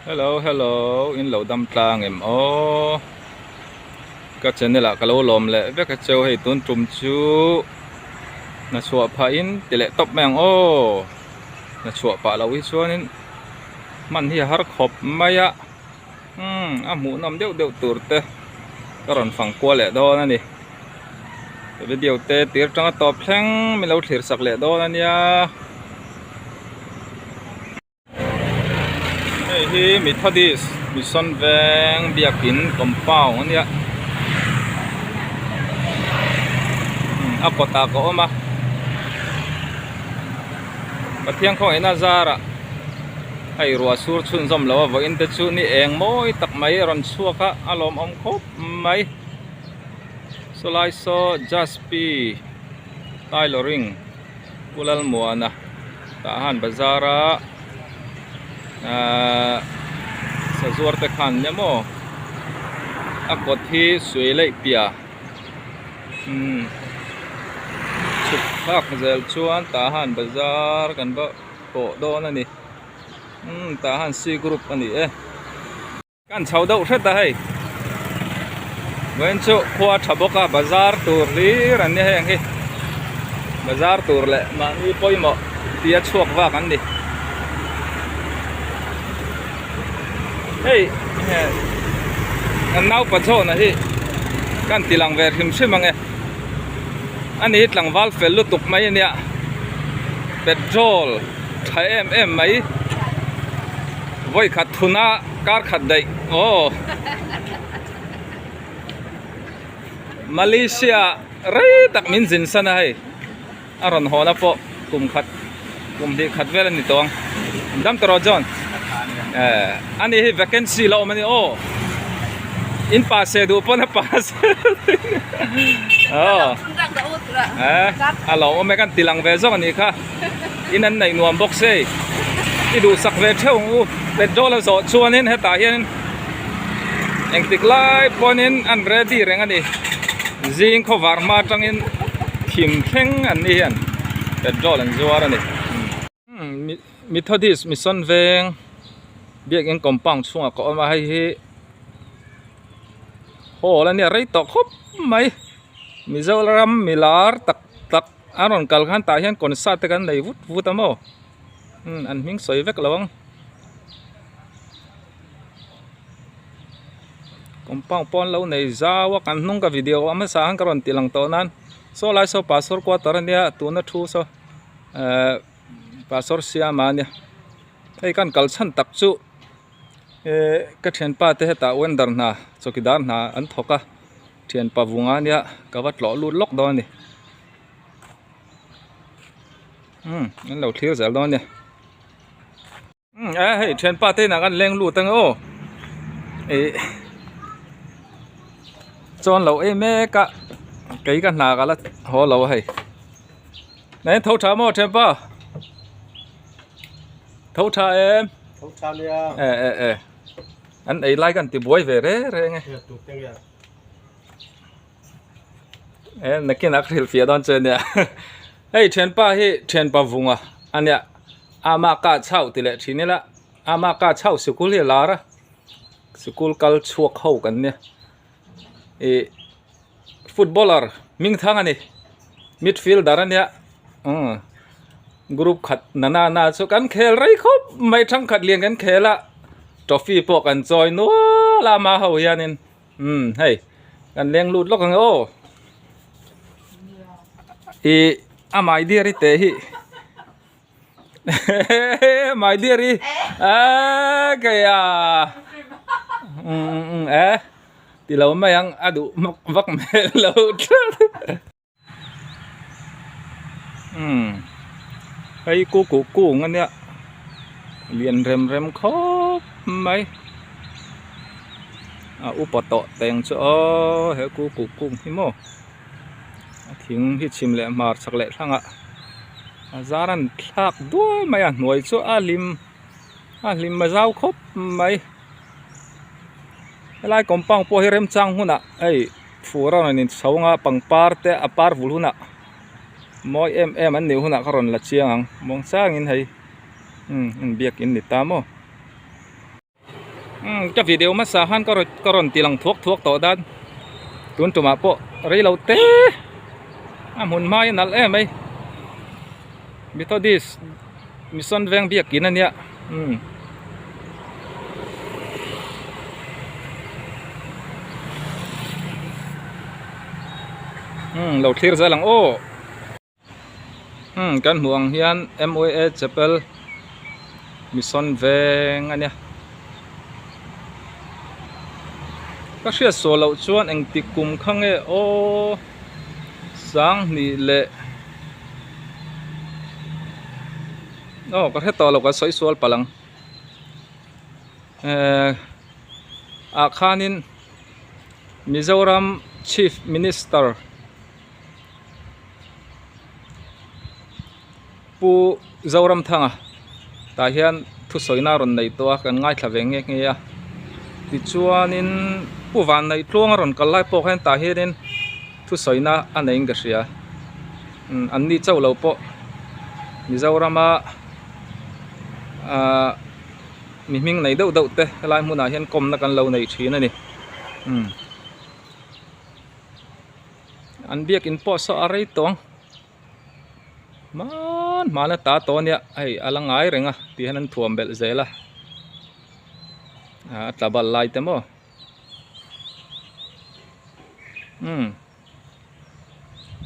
Hello, hello, in lâu đâm tlang em ô. Các chân này là cái lỗ lồm lệ với cái châu hay tuôn trùm chú. Là chùa phá in tỷ lệ top mang ô. Là chùa phá là uy xuân in. Man hi har khop maya. Mũ nằm đều đều tụt tê. Các bạn phẳng qua lệ đó nè. Vì điều tê tiết trong top phăng mình lâu thiệt sạc lệ đó nè. Hi Methodist Mission Vang biakin compound ania akota ko ma pathiang kho ina zara ai ruwa sur chun zom lawa vo in te chu ni eng moi tak mai ron chuaka alom om khop mai solai so jaspi tailoring pulal muana tahan bazara sa zuar te khan nya mo akot hi sui lei pia chuk khak zel chuan tahan bazar kan ba ko do na ni tahan C group ani e kan chau dau thret da hei wen chu khwa thaboka bazar tur li ran ne heng hi bazar tur le ma ni poimo tia chuak wa kan ni hey nau pa cho na hi kan tilang ver him se mange ani hitlang wal fel lu tuk mai ania petrol thai mai voi khat thuna kar khat dai Malaysia rai tak min jin sana hai aron hona po kum di khat vel ni tong dam tro jon anh ấy vacancy lâu mà đi in passe du pon passe lâu mà cái tilang về rồi này kha in anh này nuông box ấy đi du sắc về theo về đó là số chuan nên hết tại hiện anh tik lại pon in anh ready rồi anh đi riêng có varma trong in thìm khen anh đi hiện về đó là gì vậy này Methodist Mission Vang biết anh compound xuống có mà hay hi hồ là nè rây tọt khóc mấy mi dâu ram mi lar tak aron kal khan ta hian kon sa te kan nei vut vut amo an hming soi vek lawang compound pon lo nei zawa kan hnung ka video ama sa han karon tilang to nan so lai so pastor ko tar nia tu na thu so pastor sia ma nia ai kan kal chan tak chu cái thiền pa te ta wender na chokidar na an thoka thiền pa vunga nia kawat lo lu lok do ni an lo thlir zel do ni hey thiền pa te na kan leng lu tang o chon lo me ka cái na ka la ho lo hay nei thau tha mo thiền pa thau tha em thau tha lia anh ấy lại gần thì buổi về đấy nghe em nói kia nó khil phía đó trên nè hey trên pa vùng anh ạ ama cả chậu thì lại chỉ nè là ama cả chậu school thì là ra school cal chuộc hậu cần nè footballer mình thang anh midfielder anh ạ group khát na so kan khel rai khop mai thang khát liền kan khela trophy po kan join no lama ho hianin hey kan leng lut lok ang amai dia te hi mai dia ri kaya ti lo mai ang adu vak me lo hey ku ngan ya liền rem khóc mấy upato teng cho he ku hi mo thing hi chim le mar sak le thanga zaran thak du mai noi cho alim ma zau khop mai lai compound po hi rem chang huna ai fura nin sawnga pangpar te apar vul huna moi an ni huna karon la chiang mong sang in hay in biak in ni tamo จะวิดีโอมาสาหันก็รอนตีหลังทวกต่อด้านตุนจุมาโปะไรเราเต้หุ่นไม้นั่นเอ้ไหมมิทอดิสมิสันแวงเบียกินนั่นเนี่ยเราเคลียร์ซะหลังโอ้กันห่วงเฮียน MOA Chapel มิสันแวงอันเนี้ยก็เชื่อโซเราชวนเองติกุมข้างโอ้สังนี่แหละโอ้ก็แค่ต่อเราก็สวยสวยปะลังอาคานินมิโซรัม Chief Minister ผู้เจ้ารำทางตาเฮียนทุสอยน่ารอนในตัวกันง่ายทะเวงเงี้ยติดชวนินผู้วันในพลวงรอนกันไล่ปกให้ตาเฮียนทุสอยน่าอันไหนกันเสียอันนี้เจ้าเราปกมิเจ้ารำมีมิ่งในเดาเตะลายมุนาเฮียนกลมนักกันเราในชีนั่นนี่อันเบียกินปอสอะไรตองมาแล้วตาตัวเนี่ยไอ้อะไรง่ายเร่งที่ให้นั้นถ่วมเบลเซล่ะตาบัลไลเต็มบ่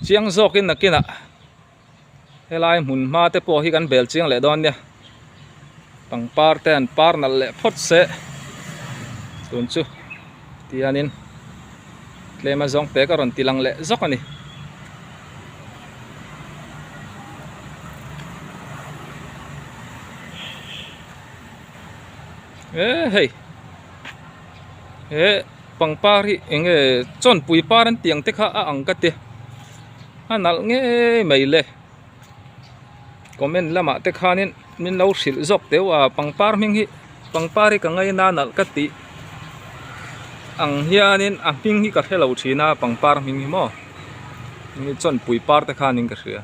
เชียงโซกินนักกินให้ลายหมุนมาแต่พอที่กันเบลเชียงเลยดอนเนี่ยปังปาร์เตนปาร์นั่นแหละพดเสตุนชูที่อันนี้เลมาจงเปก็รอนตีลังเละจอกอันนี้เฮ้ปังปาร์ที่เองจนปุยปาร์นั่นเตียงเตะข้าอังกัดเตะอันนั้นไม่เลยก็มันละมาเตะข้านี่มินเราสิลจอกเตว่าปังปาร์มิงฮิปังปาร์ก็ไงนานัลกัดติอังเฮียนินอังมิงฮิกัดให้เราชีนาปังปาร์มิงฮิมั้งนี่จนปุยปาร์เตะข้านิงก็เสีย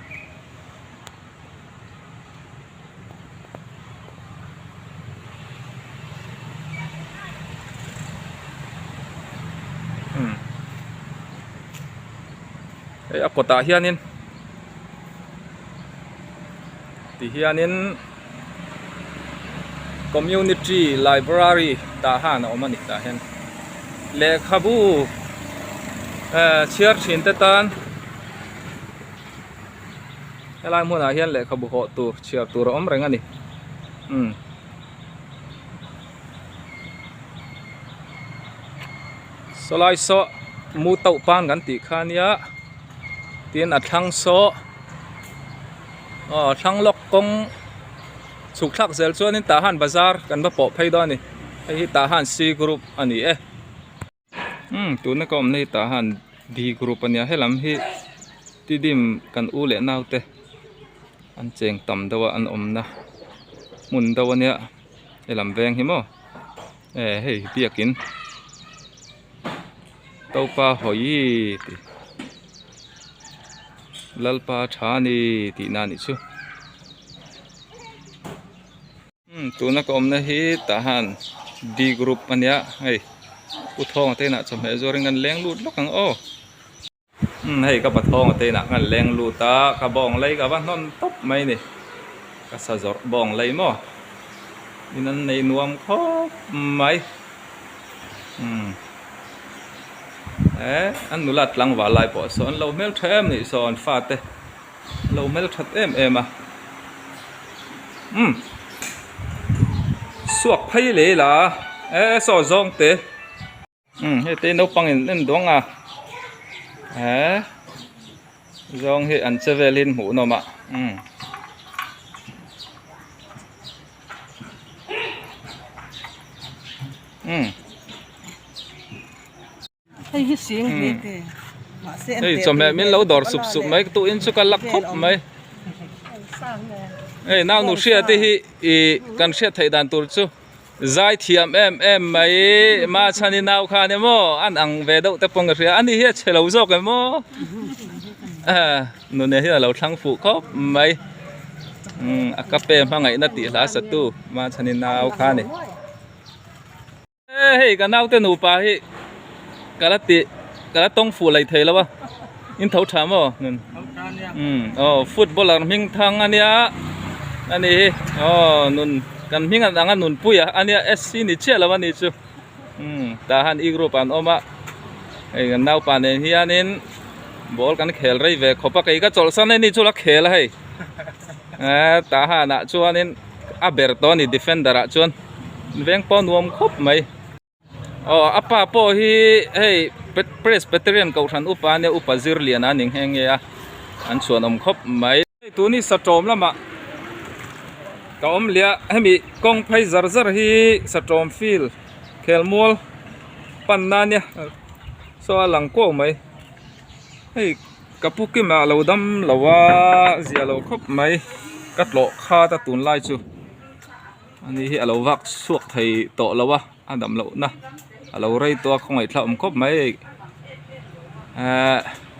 aku tak hianin di hianin community library tahan oman tahan le khabu chair chin tetan helai mun hian le khabu ho tu chair tur om reng ani solai so mu tau pan kan ti khania tiền ở thang số thang lọc công sục thắc zel cho nên tahan bazar kan ba po phai do ni hi tahan C group ani tu na kom nei tahan D group ania helam hi tidim kan u le nau te an cheng tam dawa an om na mun dawa nia helam veng hi mo hei biakin topa hoi lalpa thani ti na ni chu tu na kom na hi tahan D group ania hei u thong te na chom he zoring an leng lut lokang o hei ka pathong te na ngan leng lu ta ka bong lei ka ban non top mai ni ka sa zor bong lei mo inan nei nuam kho maiอันนุลัดลังว่าลายปอสอนเราเมลเทมนี่สอนฟาดเตเราเมลทัดเอ็มสวกไพ่เลยล่ะสอจงเตเฮ้เตนปังอินนั่นดวงจงเฮอันเซเวลินหูนอมhay xiên hey chom me min lo dor sup mai tu in chu ka lak khop mai hey naw nu sia te hi kan sia thai dan tur chu zai thiam em mai ma chani naw kha ne mo an ang ve do te pong ria ani hi chelo jok e mo nu ne hi lo thang fu khop mai akape ma ngai na ti la sa tu ma chani naw kha ni เฮ้ยกันเอาแต่หนูปลาเฮ้ยกะละติกะละต้องฟูไหลเทแล้ววะอินเท่าถามอ๋อนั่นอ๋อฟุตบอลหลังมิงทางอันเนี้ยอันนี้อ๋อนุ่นกันมิงอันนั้นนุ่นปุยอ่ะอันเนี้ยเอสซีนี่เชื่อแล้ววันนี้จูแต่หันอีกรูปอันออกมาไอ้กันเอาปานเฮียนินบอลกันเขลไรเวขอปากไอ้ก็จอลสันนี่จูละเขลให้แต่หันอ่ะจวนนินอาเบร์โตนี่ดิเฟนเดอร์อ่ะจวนเวียงปอนวมครบไหมอ๋ออาป้าพ่อฮีเฮ้ยเพรสเปเตเรียนเก่าทันอุปาเนี่ยอุปซิรเลียนอันหนึ่งแห่งเงี้ยอันส่วนอมครบไหมตัวนี้สะโจมแล้วมะก็อมเลียให้มีกองไพ่ซาร์ซาร์ฮีสะโจมฟิลเคลมัวปันนันเนี่ยสวาหลังกู้ไหมเฮ้ยกับพวกที่มาเราดำเราว่าเสียเราครบไหมกัดโลข้าตะตุนไล่จูอันนี้เราวักสวกไทยโตแล้ววะอันดำเรานะเราไล่ตัวของไอ้ทำครบไหม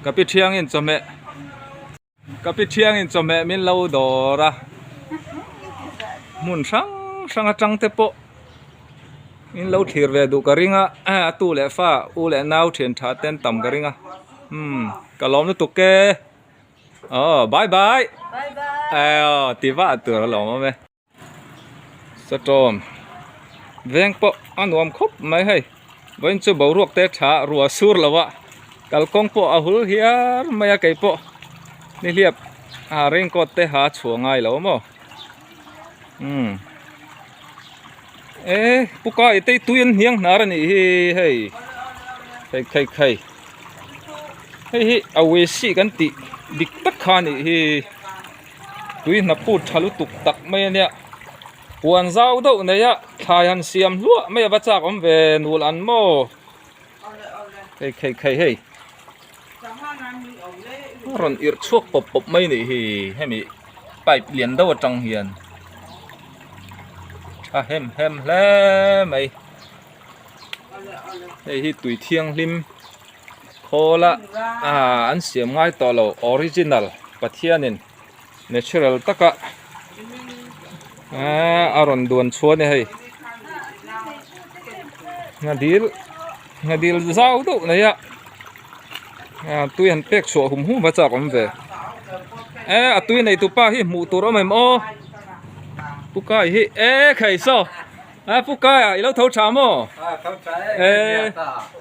กับพี่เชียงอินจอมกับพี่เชียงอินจอมมินเราดอระมุนสังจังเตปมินเราถีร์เวดูกระริงอ่ะตู้เล่ฟ้าอูเล่นาวเทียนชาเต้นต่ำกระริงก็ล้อมด้วยตุกเกอ๋อบายบายตีว่าตัวเราหลงไหมสะโจมเวียงปะอันวมครบไหมให้วันจะบ่าวรวกเตะช้ารัวสุดแล้ววะกัลกงปะอาหุลเฮียร์ไม่อยากไก่ปะนี่เรียบเร่งกดเตะหาชัวง่ายแล้วมั้งปุกไก่เตะตุยนเฮียงนารันนี่เฮ้ยใครเฮ้ยเอาเวสีกันติดิกตักขานี่ตุยนับพูดทะลุตุกตักไม่เนี่ยปวนเจ้าดูเนี่ยทายันเสียมลัวไม่บัจจากอมเวนูลันโมใครเฮ้ยรอนอิรช่วปบไม่นี่ให้มีไปเปลี่ยนดาวจังเฮียนเฮมแล้วไหมเฮ้ยตุยเที่ยงริมโคละอันเสียมง่ายต่อเราออริจินัลปัทยานินเนเชอรัลตะกะอารอนดวนชวนเนี่ยเฮ้ยงาดีลเจ้าดูเนี่ยตุยหันเป็กชัวหุ่มหุ่มมาจากอมเวตุยในตุป้าที่หมูตัวเราไม่หมอปุกไก่ใครซ้อปุกไก่เราเท่าชาม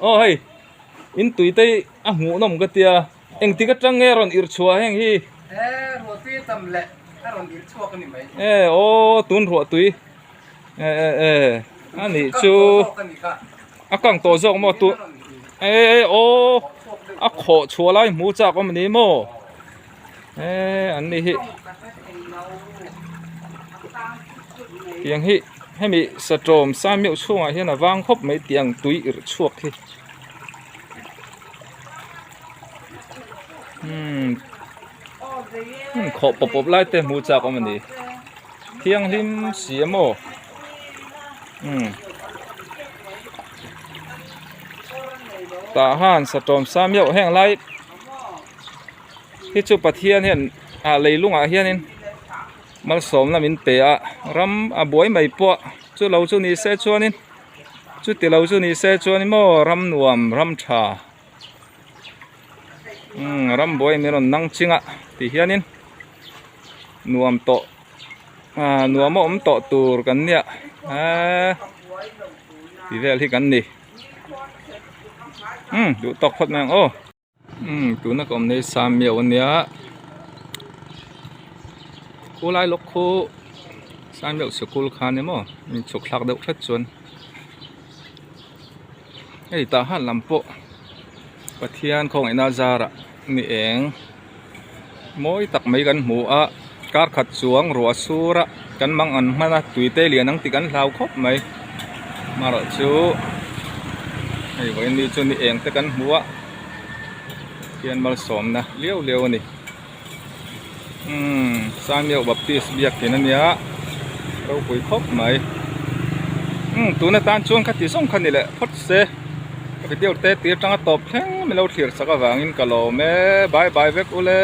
โอ้เฮ้ยอินตุยเตยหูน้ำก็เตียเอ็งติกจังเงรอนอิรชัวแห่งฮีรัวตีตำเละรอนอิรชัวกันนี่ไหมโอ้ตุนหัวตุยอันนี้จูกังโตจอกมอตุโอ้ขอชัวไล่หมูจากก็มันนี่โมอันนี้ฮีเตียงฮีให้มีสโตรมสามมิวช่วงเฮียนะวางครบไม่เตียงตุยอิรชัวฮีขอปบไล่เต็มหูจักก็มันดีเที่ยงริมเสียโมตาห่านสะจอมสามเยาแห้งไล่ที่จุปะเทียนเห็นเลยลุงเฮียนินมาสมน้ำมินเปะรำบวยไม่ปะจุเราจุนี่เสจวนินจุติเราจุนี่เสจวนิโมรำนวมรำชารำบวยมีรอนนั่งชิงที่เฮียนินนวมโตนวมอมโตตูรกันเนี่ยที่เวลที่กันนี่ดูตกพัดแมงโอ้ดูนักอมในสามเมียววันเนี้ยกูไล่ลูกคู่สามเมียวสกุลคานเนี่ยมั้งมีฉกหลักเด็กชัดชวนไอ้ตาหันลำโปปะเทียนของไอ้นาจาระนี่เองมวยตักไม่กันหมูการขัดสวงรัวสูระกันบางอันมาตุยเตเลียนังติกันลาวครบไหมมาละจูไอ้วันนี้จูนี่เองแต่กันหัวเทียนมาสมนะเลี้ยวนี่สร้างเดียวแบบตีสเบียกที่นั่นเนี่ยเราคุยครบไหมตัวนั้นตานชวนขัดที่ส่งคันนี่แหละพดเสไปเที่ยวเตะตีจังตบแข็งไม่เราเถียงสักวันอินกะโลแม่บายเวกอุเล่